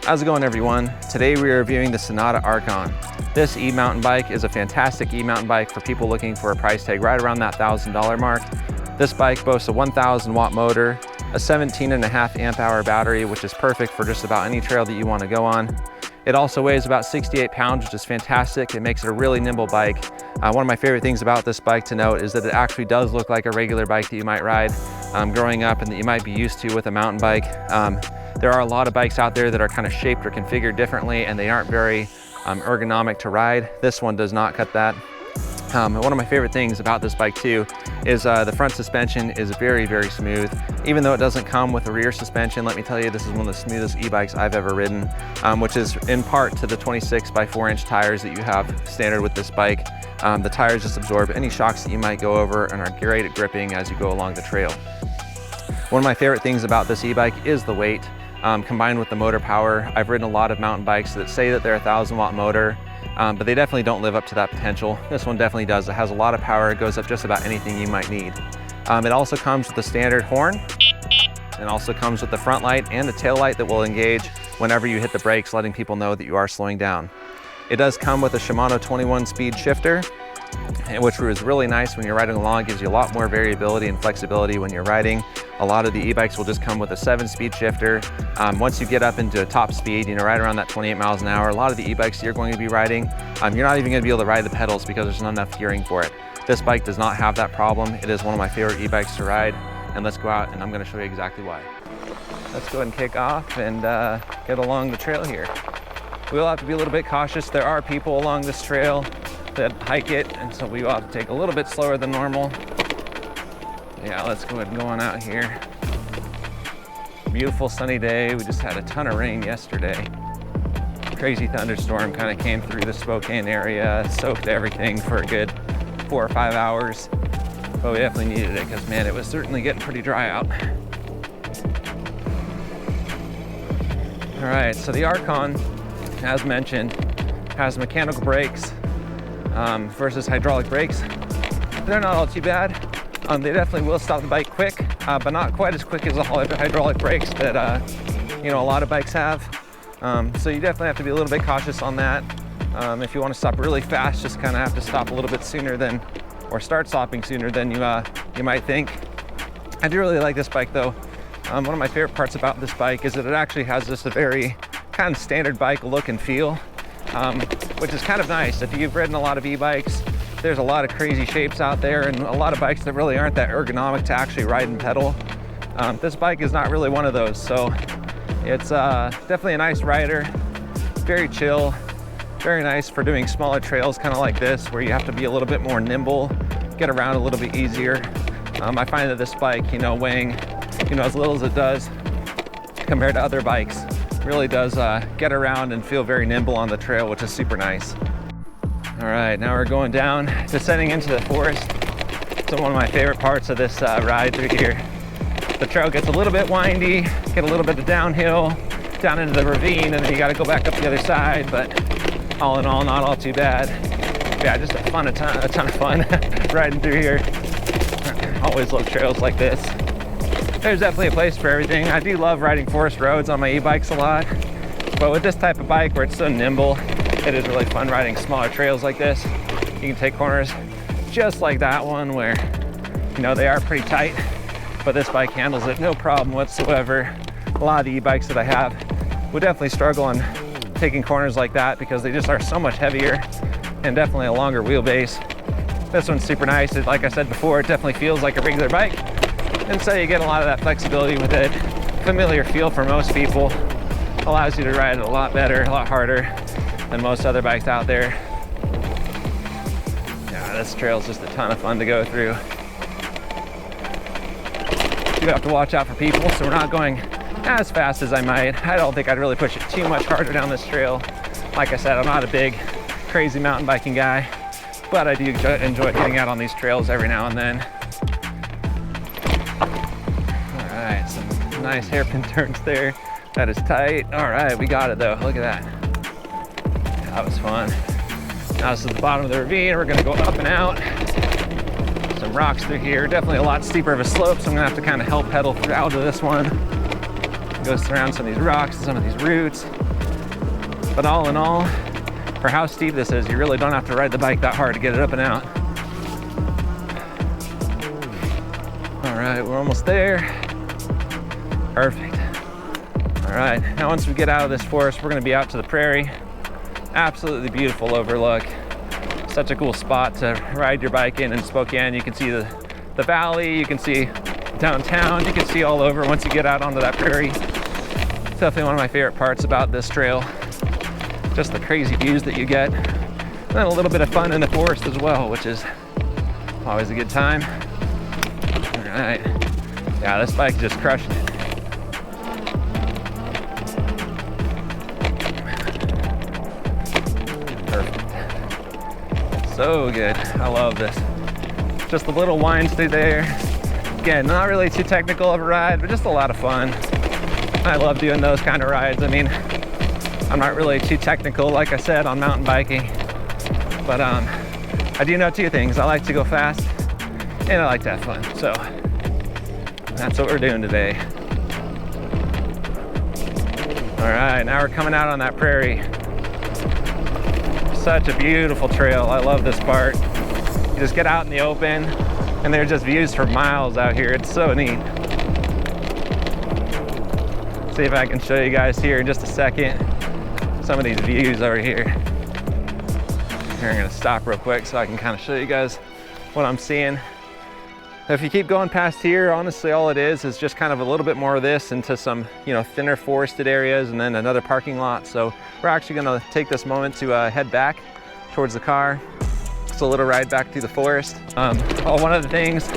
How's it going, everyone? Today we are reviewing the Senada Archon. This e-mountain bike is a fantastic e-mountain bike for people looking for a price tag right around that $1,000 mark. This bike boasts a 1,000 watt motor, a 17.5 amp hour battery, which is perfect for just about any trail that you want to go on. It also weighs about 68 pounds, which is fantastic. It makes it a really nimble bike. One of my favorite things about this bike to note is that it actually does look like a regular bike that you might ride growing up and that you might be used to with a mountain bike. There are a lot of bikes out there that are kind of shaped or configured differently and they aren't very ergonomic to ride. This one does not cut that. One of my favorite things about this bike too is the front suspension is very, very smooth. Even though it doesn't come with a rear suspension, let me tell you, this is one of the smoothest e-bikes I've ever ridden, which is in part to the 26 by 4 inch tires that you have standard with this bike. The tires just absorb any shocks that you might go over and are great at gripping as you go along the trail. One of my favorite things about this e-bike is the weight. Combined with the motor power. I've ridden a lot of mountain bikes that say that they're a 1,000 watt motor, but they definitely don't live up to that potential. This one definitely does. It has a lot of power. It goes up just about anything you might need. It also comes with the standard horn. It also comes with the front light and the tail light that will engage whenever you hit the brakes, letting people know that you are slowing down. It does come with a Shimano 21 speed shifter, which is really nice when you're riding along. It gives you a lot more variability and flexibility when you're riding. A lot of the e-bikes will just come with a 7-speed shifter. Once you get up into a top speed, right around that 28 miles an hour, a lot of the e-bikes you're going to be riding, you're not even going to be able to ride the pedals because there's not enough gearing for it. This bike does not have that problem. It is one of my favorite e-bikes to ride, and let's go out and I'm going to show you exactly why. Let's go ahead and kick off and get along the trail here. We'll have to be a little bit cautious. There are people along this trail that hike it, and so we will have to take a little bit slower than normal. Yeah, let's go ahead and go on out here. Beautiful sunny day. We just had a ton of rain yesterday. Crazy thunderstorm kind of came through the Spokane area, soaked everything for a good 4 or 5 hours. But we definitely needed it because, man, it was certainly getting pretty dry out. All right, so the Archon, as mentioned, has mechanical brakes versus hydraulic brakes. They're not all too bad. They definitely will stop the bike quick, but not quite as quick as the hydraulic brakes that a lot of bikes have. So you definitely have to be a little bit cautious on that. If you want to stop really fast, just kind of have to stop a little bit sooner than, or start stopping sooner than you might think. I do really like this bike though. One of my favorite parts about this bike is that it actually has just a very kind of standard bike look and feel, which is kind of nice. If you've ridden a lot of e-bikes, there's a lot of crazy shapes out there and a lot of bikes that really aren't that ergonomic to actually ride and pedal. This bike is not really one of those, so it's definitely a nice rider, very chill, very nice for doing smaller trails kind of like this where you have to be a little bit more nimble, get around a little bit easier. I find that this bike, weighing as little as it does compared to other bikes, really does get around and feel very nimble on the trail, which is super nice. All right, now we're going down, descending into the forest. So one of my favorite parts of this ride through here. The trail gets a little bit windy, get a little bit of downhill, down into the ravine, and then you gotta go back up the other side, but all in all, not all too bad. Yeah, just a ton of fun riding through here. Always love trails like this. There's definitely a place for everything. I do love riding forest roads on my e-bikes a lot, but with this type of bike where it's so nimble, it is really fun riding smaller trails like this. You can take corners just like that one where, they are pretty tight, but this bike handles it no problem whatsoever. A lot of the e-bikes that I have would definitely struggle on taking corners like that because they just are so much heavier and definitely a longer wheelbase. This one's super nice. Like I said before, it definitely feels like a regular bike. And so you get a lot of that flexibility with it. Familiar feel for most people. Allows you to ride it a lot better, a lot harder than most other bikes out there. Yeah, this trail is just a ton of fun to go through. You have to watch out for people, so we're not going as fast as I might. I don't think I'd really push it too much harder down this trail. Like I said, I'm not a big, crazy mountain biking guy, but I do enjoy getting out on these trails every now and then. All right, some nice hairpin turns there. That is tight. All right, we got it though. Look at that. That was fun. Now this is the bottom of the ravine. We're gonna go up and out. Some rocks through here. Definitely a lot steeper of a slope, so I'm gonna have to kind of help pedal through out of this one. Goes around some of these rocks and some of these roots. But all in all, for how steep this is, you really don't have to ride the bike that hard to get it up and out. All right, we're almost there. Perfect. All right, now once we get out of this forest, we're gonna be out to the prairie. Absolutely beautiful overlook. Such a cool spot to ride your bike in Spokane. You can see the valley, you can see downtown, you can see all over once you get out onto that prairie. It's definitely one of my favorite parts about this trail. Just the crazy views that you get. And then a little bit of fun in the forest as well, which is always a good time. All right. Yeah, this bike is just crushing it. Perfect. So good. I love this. Just the little winds through there. Again, not really too technical of a ride, but just a lot of fun. I love doing those kind of rides. I mean, I'm not really too technical, like I said, on mountain biking, but I do know two things. I like to go fast and I like to have fun. So that's what we're doing today. All right, now we're coming out on that prairie. Such a beautiful trail. I love this part. You just get out in the open and there's just views for miles out here. It's so neat. See if I can show you guys here in just a second some of these views over here. Here, I'm gonna stop real quick so I can kind of show you guys what I'm seeing. If you keep going past here, honestly, all it is just kind of a little bit more of this into some, thinner forested areas and then another parking lot. So we're actually gonna take this moment to head back towards the car. It's a little ride back through the forest. One of the things,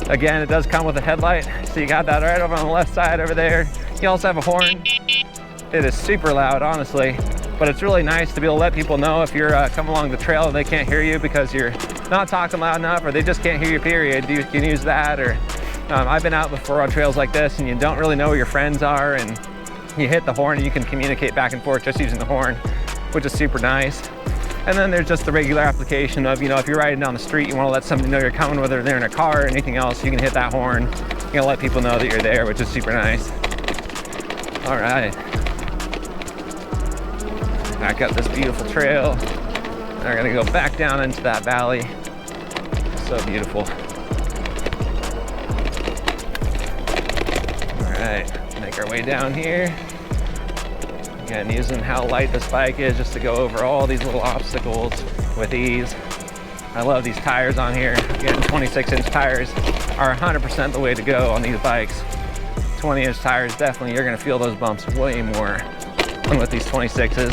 again, it does come with a headlight. So you got that right over on the left side over there. You also have a horn. It is super loud, honestly, but it's really nice to be able to let people know if you're coming along the trail and they can't hear you because you're not talking loud enough or they just can't hear you, period. You can use that. Or I've been out before on trails like this and you don't really know where your friends are and you hit the horn and you can communicate back and forth just using the horn, which is super nice. And then there's just the regular application of, if you're riding down the street, you want to let somebody know you're coming, whether they're in a car or anything else, you can hit that horn. You're gonna let people know that you're there, which is super nice. All right. Back up this beautiful trail. And we're gonna go back down into that valley. So beautiful. All right, make our way down here. Again, using how light this bike is just to go over all these little obstacles with ease. I love these tires on here. Again, 26-inch tires are 100% the way to go on these bikes. 20-inch tires, definitely, you're gonna feel those bumps way more than with these 26s.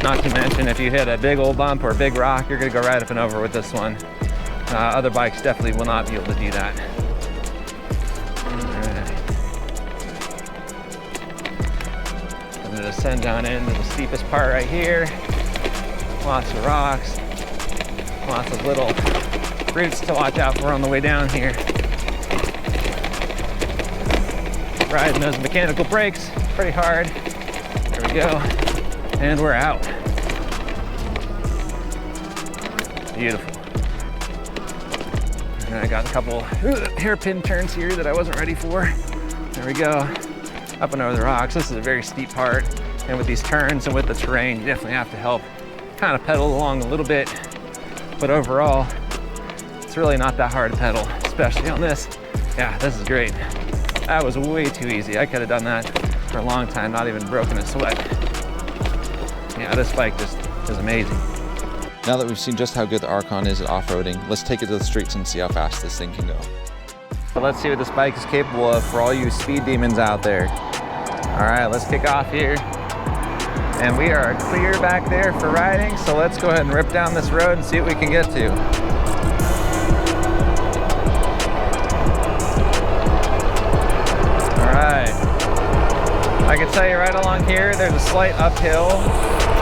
Not to mention, if you hit a big old bump or a big rock, you're gonna go right up and over with this one. Other bikes definitely will not be able to do that. Descend down into the steepest part right here. Lots of rocks, lots of little roots to watch out for on the way down here. Riding those mechanical brakes pretty hard. There we go, and we're out. Beautiful. And I got a couple hairpin turns here that I wasn't ready for. There we go. Up and over the rocks. This is a very steep part, and with these turns and with the terrain, you definitely have to help kind of pedal along a little bit, but overall it's really not that hard to pedal, especially on this. Yeah, this is great. That was way too easy. I could have done that for a long time, not even broken a sweat. Yeah, this bike just is amazing. Now that we've seen just how good the Archon is at off-roading, let's take it to the streets and see how fast this thing can go. So let's see what this bike is capable of for all you speed demons out there. All right, let's kick off here. And we are clear back there for riding, so let's go ahead and rip down this road and see what we can get to. All right. I can tell you right along here, there's a slight uphill.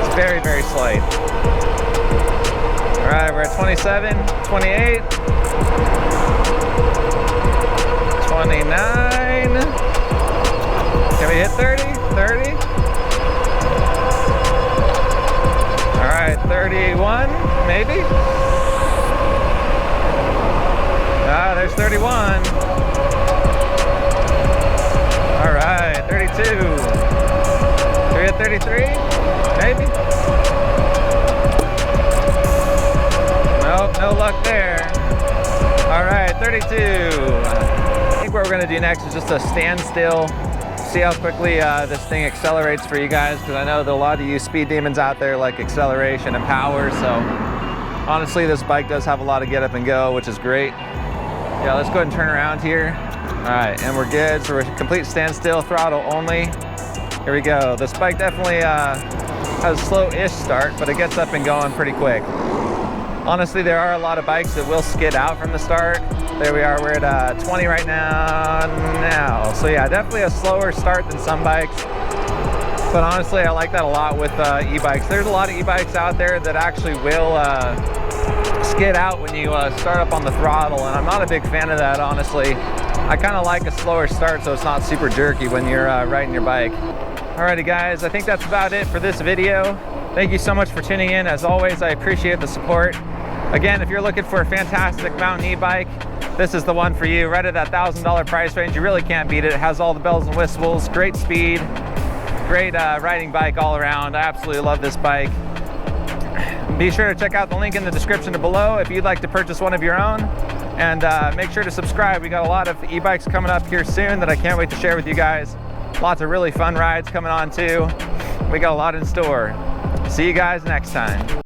It's very, very slight. All right, we're at 27, 28. 29. Can we hit 30? 30? All right, 31, maybe? There's 31. All right, 32. 33, maybe? Nope, no luck there. All right, 32. I think what we're gonna do next is just a standstill. See how quickly this thing accelerates for you guys, because I know that a lot of you speed demons out there like acceleration and power, so honestly this bike does have a lot of get up and go, which is great. Yeah, let's go ahead and turn around here. All right, and we're good. So we're complete standstill, throttle only. Here we go. This bike definitely has a slow-ish start, but it gets up and going pretty quick. Honestly, there are a lot of bikes that will skid out from the start. There we are, we're at 20 right now. So yeah, definitely a slower start than some bikes. But honestly, I like that a lot with e-bikes. There's a lot of e-bikes out there that actually will skid out when you start up on the throttle, and I'm not a big fan of that, honestly. I kind of like a slower start so it's not super jerky when you're riding your bike. Alrighty guys, I think that's about it for this video. Thank you so much for tuning in. As always, I appreciate the support. Again, if you're looking for a fantastic mountain e-bike, this is the one for you. Right at that $1,000 price range, you really can't beat it. It has all the bells and whistles, great speed, great riding bike all around. I absolutely love this bike. Be sure to check out the link in the description below if you'd like to purchase one of your own. And make sure to subscribe. We got a lot of e-bikes coming up here soon that I can't wait to share with you guys. Lots of really fun rides coming on too. We got a lot in store. See you guys next time.